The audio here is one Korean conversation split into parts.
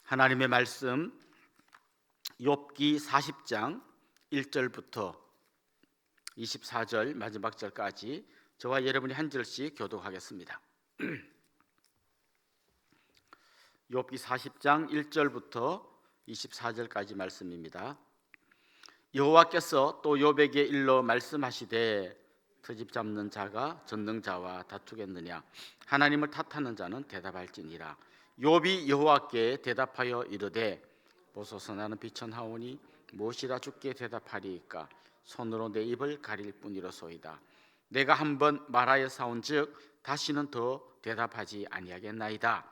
하나님의 말씀 욥기 40장 1절부터 24절 마지막 절까지 저와 여러분이 한 절씩 교독하겠습니다. 욥기 40장 1절부터 24절까지 말씀입니다. 여호와께서 또 욥에게 일러 말씀하시되 트집 잡는 자가 전능자와 다투겠느냐? 하나님을 탓하는 자는 대답할지니라. 욥이 여호와께 대답하여 이르되 보소서, 나는 비천하오니 무엇이라 주께 대답하리이까? 손으로 내 입을 가릴 뿐이로소이다. 내가 한번 말하여 사온즉 다시는 더 대답하지 아니하겠나이다.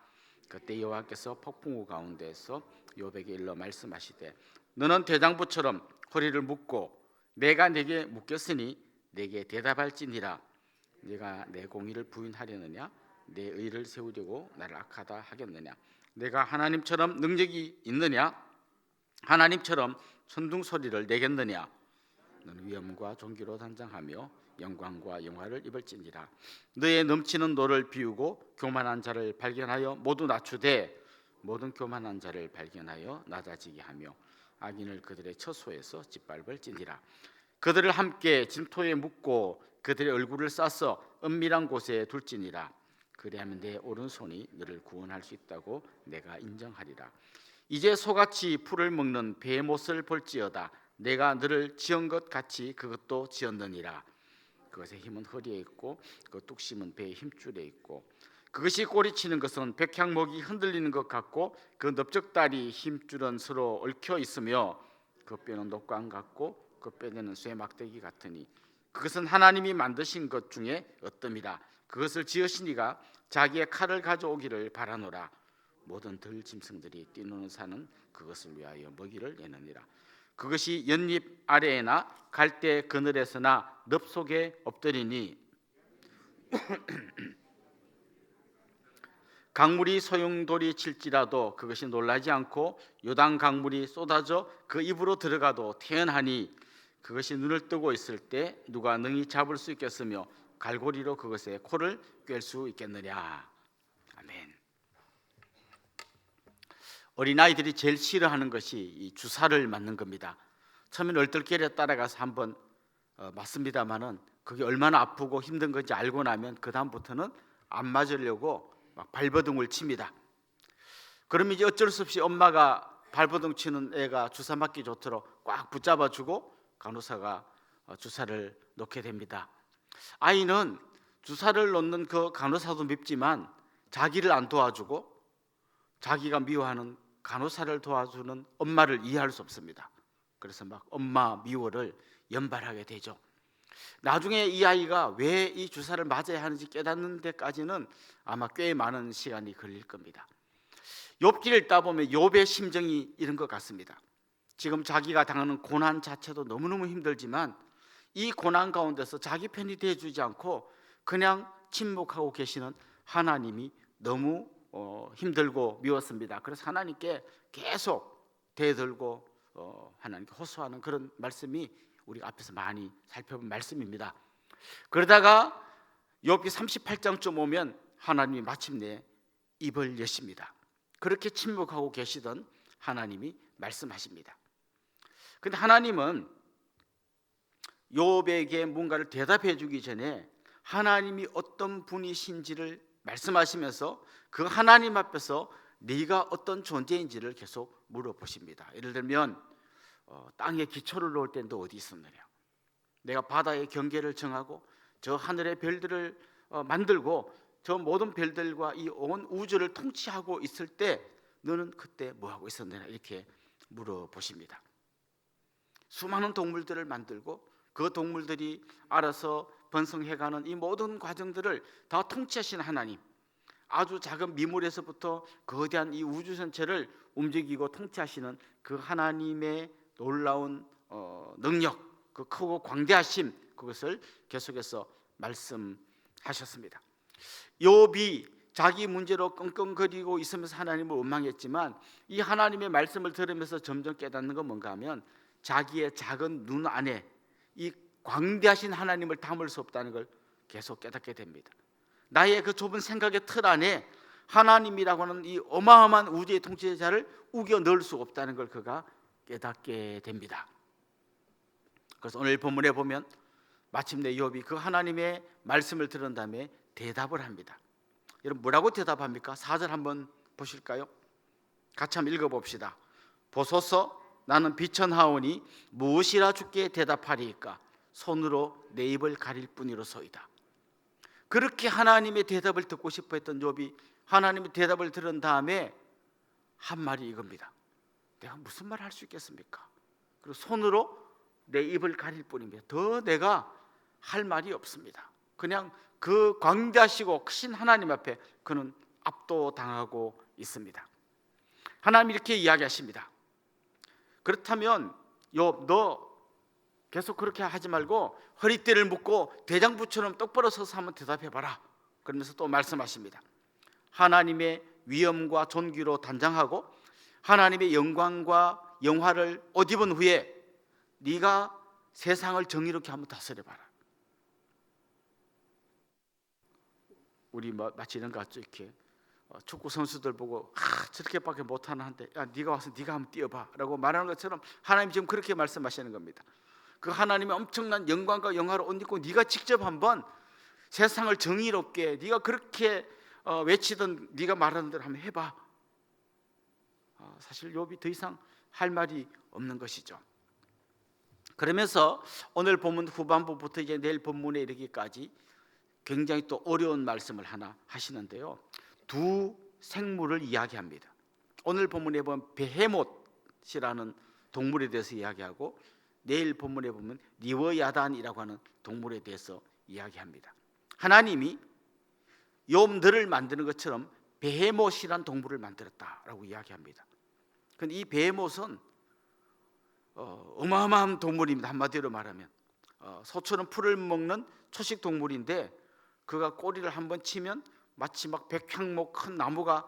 그때 여호와께서 폭풍우 가운데에서 욥에게 일러 말씀하시되 너는 대장부처럼 허리를 묶고 내가 네게 묶였으니 내게 대답할지니라. 네가 내 공의를 부인하려느냐? 내 의를 세우려고 나를 악하다 하겠느냐? 내가 하나님처럼 능력이 있느냐? 하나님처럼 천둥소리를 내겠느냐? 너는 위엄과 존귀로 단장하며 영광과 영화를 입을지니라. 너의 넘치는 노를 비우고 교만한 자를 발견하여 모두 낮추되 모든 교만한 자를 발견하여 낮아지게 하며 악인을 그들의 처소에서 짓밟을지니라. 그들을 함께 진토에 묻고 그들의 얼굴을 싸서 은밀한 곳에 둘지니라. 그리하면 내 오른손이 너를 구원할 수 있다고 내가 인정하리라. 이제 소같이 풀을 먹는 베못을 볼지어다. 내가 너를 지은 것 같이 그것도 지었느니라. 그것의 힘은 허리에 있고 그 뚝심은 배의 힘줄에 있고 그것이 꼬리치는 것은 백향목이 흔들리는 것 같고 그 넓적다리 힘줄은 서로 얽혀 있으며 그 뼈는 녹광 같고 그 뼈대는 쇠 막대기 같으니 그것은 하나님이 만드신 것 중에 어뜸이라. 그것을 지으시니가 자기의 칼을 가져오기를 바라노라. 모든 들짐승들이 뛰노는 산은 그것을 위하여 먹이를 내느니라. 그것이 연잎 아래에나 갈대 그늘에서나 늪 속에 엎드리니 강물이 소용돌이 칠지라도 그것이 놀라지 않고 요단 강물이 쏟아져 그 입으로 들어가도 태연하니 그것이 눈을 뜨고 있을 때 누가 능히 잡을 수 있겠으며 갈고리로 그것의 코를 꿰 수 있겠느냐? 아멘. 어린아이들이 제일 싫어하는 것이 이 주사를 맞는 겁니다. 처음에는 얼떨결에 따라가서 한번 맞습니다만은 그게 얼마나 아프고 힘든 건지 알고 나면 그 다음부터는 안 맞으려고 막 발버둥을 칩니다. 그러면 이제 어쩔 수 없이 엄마가 발버둥 치는 애가 주사 맞기 좋도록 꽉 붙잡아주고 간호사가 주사를 놓게 됩니다. 아이는 주사를 놓는 그 간호사도 밉지만 자기를 안 도와주고 자기가 미워하는 간호사를 도와주는 엄마를 이해할 수 없습니다. 그래서 막 엄마 미워를 연발하게 되죠. 나중에 이 아이가 왜 이 주사를 맞아야 하는지 깨닫는 데까지는 아마 꽤 많은 시간이 걸릴 겁니다. 욥기를 읽다 보면 욥의 심정이 이런 것 같습니다. 지금 자기가 당하는 고난 자체도 너무너무 힘들지만 이 고난 가운데서 자기 편이 되어주지 않고 그냥 침묵하고 계시는 하나님이 너무 힘들고 미웠습니다. 그래서 하나님께 계속 대들고 하나님께 호소하는 그런 말씀이 우리가 앞에서 많이 살펴본 말씀입니다. 그러다가 욥기 38장쯤 오면 하나님이 마침내 입을 여십니다. 그렇게 침묵하고 계시던 하나님이 말씀하십니다. 그런데 하나님은 욥에게 뭔가를 대답해 주기 전에 하나님이 어떤 분이신지를 말씀하시면서 그 하나님 앞에서 네가 어떤 존재인지를 계속 물어보십니다. 예를 들면 땅에 기초를 놓을 때는 너 어디 있었느냐? 내가 바다의 경계를 정하고 저 하늘의 별들을 만들고 저 모든 별들과 이 온 우주를 통치하고 있을 때 너는 그때 뭐하고 있었느냐? 이렇게 물어보십니다. 수많은 동물들을 만들고 그 동물들이 알아서 번성해가는 이 모든 과정들을 다 통치하신 하나님, 아주 작은 미물에서부터 거대한 이 우주 전체를 움직이고 통치하시는 그 하나님의 놀라운 능력, 그 크고 광대하심, 그것을 계속해서 말씀하셨습니다. 욥이 자기 문제로 끙끙거리고 있으면서 하나님을 원망했지만 이 하나님의 말씀을 들으면서 점점 깨닫는 건 뭔가 하면 자기의 작은 눈 안에 이 광대하신 하나님을 담을 수 없다는 걸 계속 깨닫게 됩니다. 나의 그 좁은 생각의 틀 안에 하나님이라고 하는 이 어마어마한 우주의 통치자를 우겨 넣을 수 없다는 걸 그가 깨닫게 됩니다. 그래서 오늘 본문에 보면 마침내 욥이 그 하나님의 말씀을 들은 다음에 대답을 합니다. 여러분 뭐라고 대답합니까? 4절 한번 보실까요? 같이 한번 읽어봅시다. 보소서, 나는 비천하오니 무엇이라 주께 대답하리이까? 손으로 내 입을 가릴 뿐이로소이다. 그렇게 하나님의 대답을 듣고 싶어 했던 욥이 하나님의 대답을 들은 다음에 한 말이 이겁니다. 내가 무슨 말을 할 수 있겠습니까? 그리고 손으로 내 입을 가릴 뿐입니다. 더 내가 할 말이 없습니다. 그냥 그 광대하시고 크신 하나님 앞에 그는 압도당하고 있습니다. 하나님이 이렇게 이야기하십니다. 그렇다면 욥, 너 계속 그렇게 하지 말고 허리띠를 묶고 대장부처럼 똑바로 서서 한번 대답해봐라. 그러면서 또 말씀하십니다. 하나님의 위엄과 존귀로 단장하고 하나님의 영광과 영화를 옷 입은 후에 네가 세상을 정의롭게 한번 다스려봐라. 우리 마치 이런 거 같죠? 이렇게 축구 선수들 보고 저렇게밖에 못하는데 야 네가 와서 네가 한번 뛰어봐 라고 말하는 것처럼 하나님 지금 그렇게 말씀하시는 겁니다. 그 하나님의 엄청난 영광과 영화를 옷 입고 네가 직접 한번 세상을 정의롭게 네가 그렇게 외치던 네가 말하는 대로 한번 해봐. 사실 욥이 더 이상 할 말이 없는 것이죠. 그러면서 오늘 본문 후반부부터 이제 내일 본문에 이르기까지 굉장히 또 어려운 말씀을 하나 하시는데요. 두 생물을 이야기합니다. 오늘 본문에 보면 베헤못이라는 동물에 대해서 이야기하고 내일 본문에 보면 리워야단이라고 하는 동물에 대해서 이야기합니다. 하나님이 욥 너를 만드는 것처럼 베헤못이라는 동물을 만들었다라고 이야기합니다. 그런데 이 베헤못은 어마어마한 동물입니다. 한마디로 말하면 소처럼 풀을 먹는 초식 동물인데 그가 꼬리를 한번 치면 마치 막 백향목 큰 나무가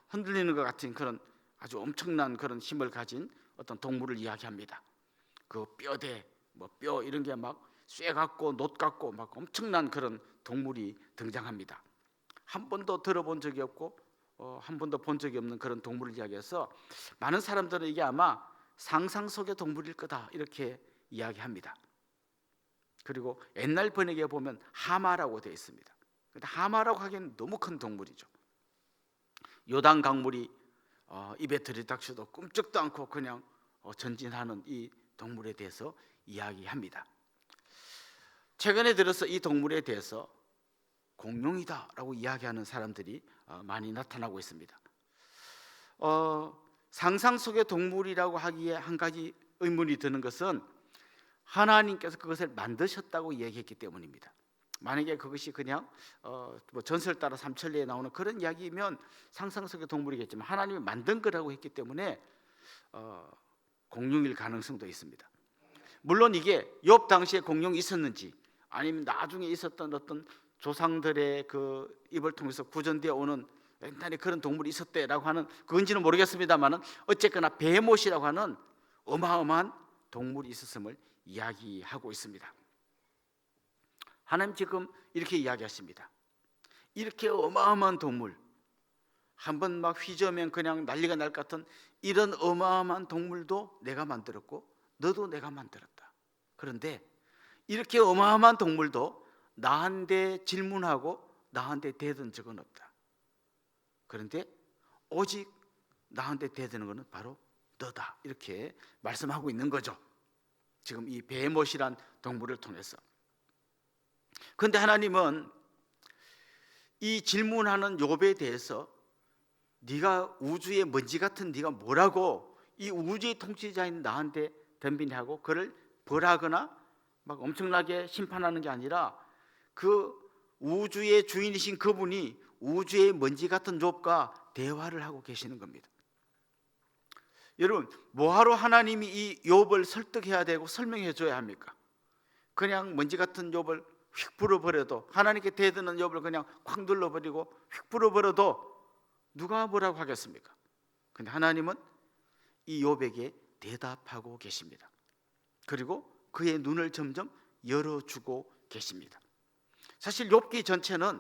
흔들리는 것 같은 그런 아주 엄청난 그런 힘을 가진 어떤 동물을 이야기합니다. 그 뼈대, 뼈 이런 게 막 쇠 같고 놋 같고 막 엄청난 그런 동물이 등장합니다. 한 번도 들어본 적이 없고 한 번도 본 적이 없는 그런 동물을 이야기해서 많은 사람들은 이게 아마 상상 속의 동물일 거다 이렇게 이야기합니다. 그리고 옛날 번역에 보면 하마라고 되어 있습니다. 근데 하마라고 하기에는 너무 큰 동물이죠. 요단 강물이 입에 들이닥쳐도 끔찍도 않고 그냥 전진하는 이 동물에 대해서 이야기합니다. 최근에 들어서 이 동물에 대해서 공룡이다라고 이야기하는 사람들이 많이 나타나고 있습니다. 상상 속의 동물이라고 하기에 한 가지 의문이 드는 것은 하나님께서 그것을 만드셨다고 이야기했기 때문입니다. 만약에 그것이 그냥 전설 따라 삼천리에 나오는 그런 이야기면 상상 속의 동물이겠지만 하나님이 만든 거라고 했기 때문에 공룡일 가능성도 있습니다. 물론 이게 욥 당시에 공룡이 있었는지 아니면 나중에 있었던 어떤 조상들의 그 입을 통해서 구전되어 오는 옛날에 그런 동물이 있었대라고 하는 그건지는 모르겠습니다만은 어쨌거나 베헤못이라고 하는 어마어마한 동물이 있었음을 이야기하고 있습니다. 하나님 지금 이렇게 이야기하십니다. 이렇게 어마어마한 동물 한번 막 휘저으면 그냥 난리가 날 것 같은 이런 어마어마한 동물도 내가 만들었고 너도 내가 만들었다. 그런데 이렇게 어마어마한 동물도 나한테 질문하고 나한테 대든 적은 없다. 그런데 오직 나한테 대드는 것은 바로 너다. 이렇게 말씀하고 있는 거죠. 지금 이 베헤못이란 동물을 통해서. 그런데 하나님은 이 질문하는 욥에 대해서 네가 우주의 먼지 같은 네가 뭐라고 이 우주의 통치자인 나한테 덤비냐고 그를 벌하거나 막 엄청나게 심판하는 게 아니라 그 우주의 주인이신 그분이 우주의 먼지 같은 욥과 대화를 하고 계시는 겁니다. 여러분 뭐하러 하나님이 이 욥을 설득해야 되고 설명해 줘야 합니까? 그냥 먼지 같은 욥을 휙 불어버려도 하나님께 대드는 욥을 그냥 콱 눌러버리고 휙 불어버려도 누가 뭐라고 하겠습니까? 근데 하나님은 이 욥에게 대답하고 계십니다. 그리고 그의 눈을 점점 열어주고 계십니다. 사실 욥기 전체는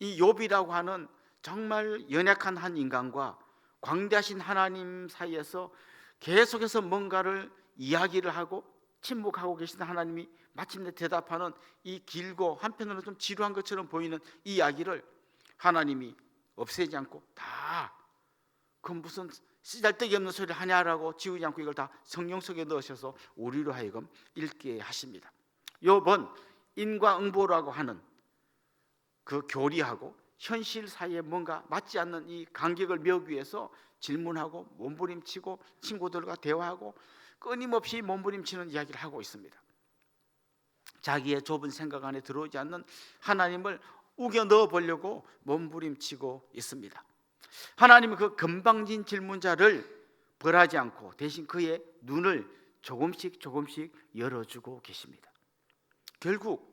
이 욥이라고 하는 정말 연약한 한 인간과 광대하신 하나님 사이에서 계속해서 뭔가를 이야기를 하고 침묵하고 계신 하나님이 마침내 대답하는 이 길고 한편으로는 좀 지루한 것처럼 보이는 이 이야기를 하나님이 없애지 않고 다 그 무슨 쓰잘데기 없는 소리를 하냐라고 지우지 않고 이걸 다 성령 속에 넣으셔서 우리로 하여금 읽게 하십니다. 욥은 인과응보라고 하는 그 교리하고 현실 사이에 뭔가 맞지 않는 이 간격을 메우기 위해서 질문하고 몸부림치고 친구들과 대화하고 끊임없이 몸부림치는 이야기를 하고 있습니다. 자기의 좁은 생각 안에 들어오지 않는 하나님을 우겨 넣어 보려고 몸부림치고 있습니다. 하나님은 그 건방진 질문자를 벌하지 않고 대신 그의 눈을 조금씩 열어주고 계십니다. 결국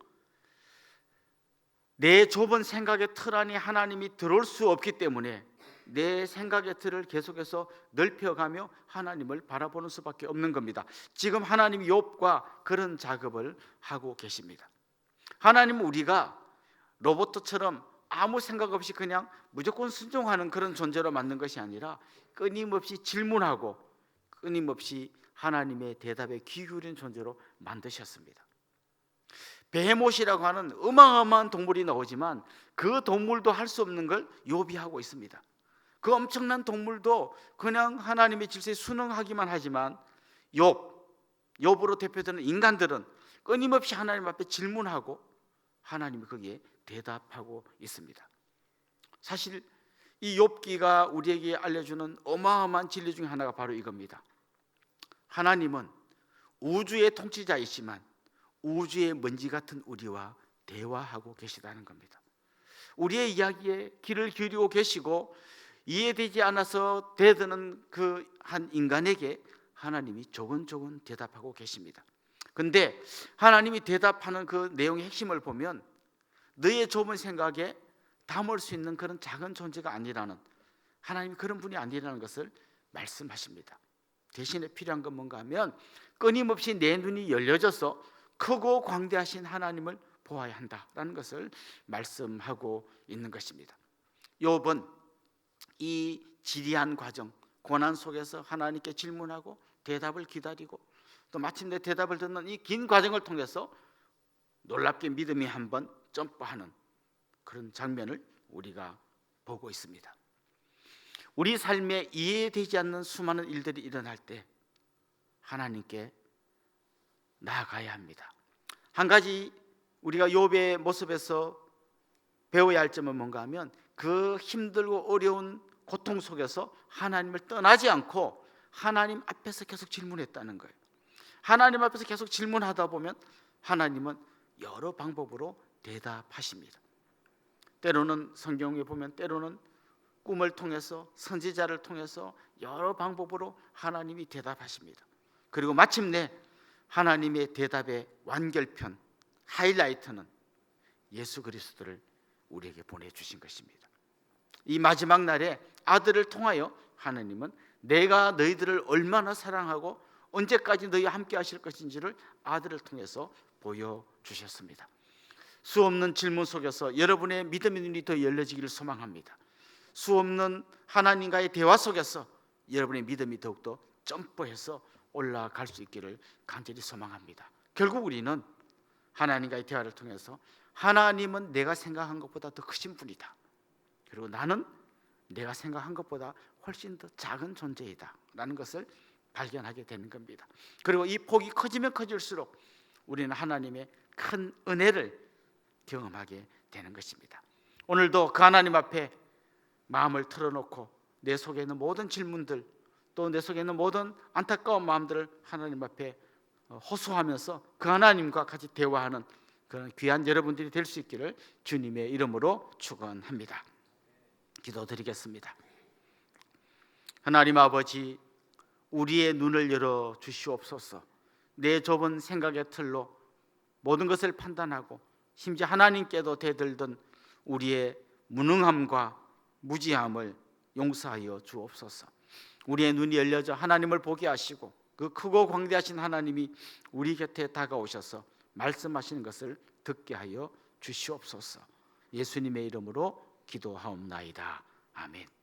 내 좁은 생각의 틀 안에 하나님이 들어올 수 없기 때문에 내 생각의 틀을 계속해서 넓혀가며 하나님을 바라보는 수밖에 없는 겁니다. 지금 하나님이 욥과 그런 작업을 하고 계십니다. 하나님은 우리가 로봇처럼 아무 생각 없이 그냥 무조건 순종하는 그런 존재로 만든 것이 아니라 끊임없이 질문하고 끊임없이 하나님의 대답에 귀 기울이는 존재로 만드셨습니다. 베헤못이라고 하는 어마어마한 동물이 나오지만 그 동물도 할 수 없는 걸 욥이 하고 있습니다. 그 엄청난 동물도 그냥 하나님의 질서에 순응하기만 하지만 욥으로 대표되는 인간들은 끊임없이 하나님 앞에 질문하고 하나님이 거기에 대답하고 있습니다. 사실 이 욥기가 우리에게 알려주는 어마어마한 진리 중에 하나가 바로 이겁니다. 하나님은 우주의 통치자이시만 우주의 먼지 같은 우리와 대화하고 계시다는 겁니다. 우리의 이야기에 귀를 기울이고 계시고 이해되지 않아서 대드는 그 한 인간에게 하나님이 조곤조곤 대답하고 계십니다. 근데 하나님이 대답하는 그 내용의 핵심을 보면 너의 좁은 생각에 담을 수 있는 그런 작은 존재가 아니라는, 하나님이 그런 분이 아니라는 것을 말씀하십니다. 대신에 필요한 건 뭔가 하면 끊임없이 내 눈이 열려져서 크고 광대하신 하나님을 보아야 한다라는 것을 말씀하고 있는 것입니다. 욥은 이 지리한 과정, 고난 속에서 하나님께 질문하고 대답을 기다리고 또 마침내 대답을 듣는 이 긴 과정을 통해서 놀랍게 믿음이 한번 점프하는 그런 장면을 우리가 보고 있습니다. 우리 삶에 이해되지 않는 수많은 일들이 일어날 때 하나님께 나아가야 합니다. 한 가지 우리가 욥의 모습에서 배워야 할 점은 뭔가 하면 그 힘들고 어려운 고통 속에서 하나님을 떠나지 않고 하나님 앞에서 계속 질문했다는 거예요. 하나님 앞에서 계속 질문하다 보면 하나님은 여러 방법으로 대답하십니다. 때로는 성경에 보면 때로는 꿈을 통해서 선지자를 통해서 여러 방법으로 하나님이 대답하십니다. 그리고 마침내 하나님의 대답의 완결편, 하이라이트는 예수 그리스도를 우리에게 보내주신 것입니다. 이 마지막 날에 아들을 통하여 하나님은 내가 너희들을 얼마나 사랑하고 언제까지 너희와 함께 하실 것인지를 아들을 통해서 보여주셨습니다. 수없는 질문 속에서 여러분의 믿음의 눈이 더 열려지기를 소망합니다. 수없는 하나님과의 대화 속에서 여러분의 믿음이 더욱더 점프해서 올라갈 수 있기를 간절히 소망합니다. 결국 우리는 하나님과의 대화를 통해서 하나님은 내가 생각한 것보다 더 크신 분이다, 그리고 나는 내가 생각한 것보다 훨씬 더 작은 존재이다 라는 것을 발견하게 되는 겁니다. 그리고 이 폭이 커지면 커질수록 우리는 하나님의 큰 은혜를 경험하게 되는 것입니다. 오늘도 그 하나님 앞에 마음을 털어놓고 내 속에 있는 모든 질문들, 또 내 속에 있는 모든 안타까운 마음들을 하나님 앞에 호소하면서 그 하나님과 같이 대화하는 그런 귀한 여러분들이 될 수 있기를 주님의 이름으로 축원합니다. 기도드리겠습니다. 하나님 아버지, 우리의 눈을 열어 주시옵소서. 내 좁은 생각의 틀로 모든 것을 판단하고 심지어 하나님께도 대들던 우리의 무능함과 무지함을 용서하여 주옵소서. 우리의 눈이 열려져 하나님을 보게 하시고 그 크고 광대하신 하나님이 우리 곁에 다가오셔서 말씀하시는 것을 듣게 하여 주시옵소서. 예수님의 이름으로 기도하옵나이다. 아멘.